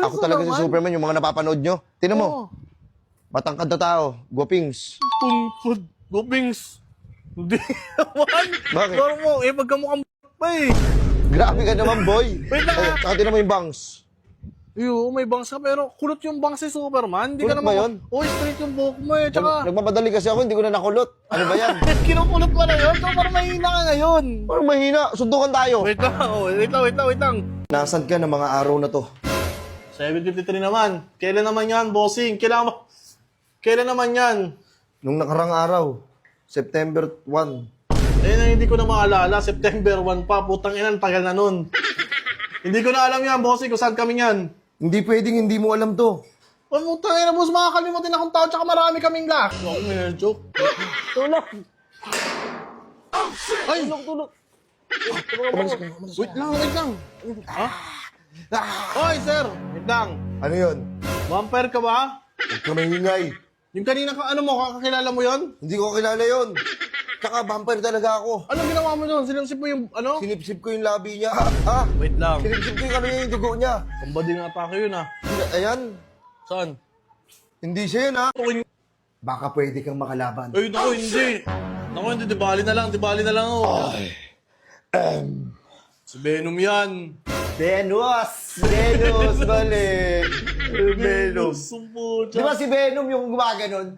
Ako talaga si Superman, yung mga napapanood nyo. Tinan mo, matangkad na tao, guwapings. Tungkod. Gubings. Hindi naman. Bakit? Pero mo, pagkamukhang pa eh. Grabe ka naman, boy. Wait lang, Eh, saka tinan mo yung bangs. Iyo, may bangs ka pero kulot yung bangs si Superman. Hindi ka Kulot ba naman. yun? Straight yung buhok mo eh. Tsaka, Nagmamadali kasi ako, hindi ko na nakulot. Ano ba yan? kinukulot mo na yun. So, parang mahina ka ngayon. Parang mahina, sundukan tayo. Wait lang. Nasaan ka ng mga araw na to? 7:53 naman. Kailan naman yan, bossing? Kailan naman yan? Nung nakarang araw, September 1. Hindi ko na maalala. September 1 pa. Putang ina, tagal na nun. Hindi ko na alam yan, bossing, kung saan kami yan. Hindi pwedeng hindi mo alam to. Putang ina, boss, makakalimutin akong tao tsaka marami kaming lahat. Joke. Tulog. Ay! Tulog. Wait lang. Ha? Hoy, sir! Wait lang. Ano yun? Vampire ka ba? Huwag ka mahingay. Yung kanina ka, kakakilala mo yon? Hindi ko kilala yun. Tsaka vampire talaga ako. Ano ginawa mo yun? Sinansip mo yung, Sinipsip ko yung labi niya. Ha? Wait lang. Sinipsip ko yung ano niya, yung dugo niya. Kambading atake yun, ha? Ayan. Saan? Hindi siya yun, ha? Okay. Baka pwede kang makalaban. Ay, naku, hindi. Naku, di bali na lang ako. Si Venom yan. Venus, balik. Venus. Sumpo, Di ba si Venom yung gumaganon?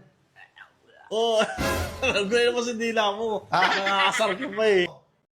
Oh, nagulay mo sa dila mo. Nakakasar ka pa eh.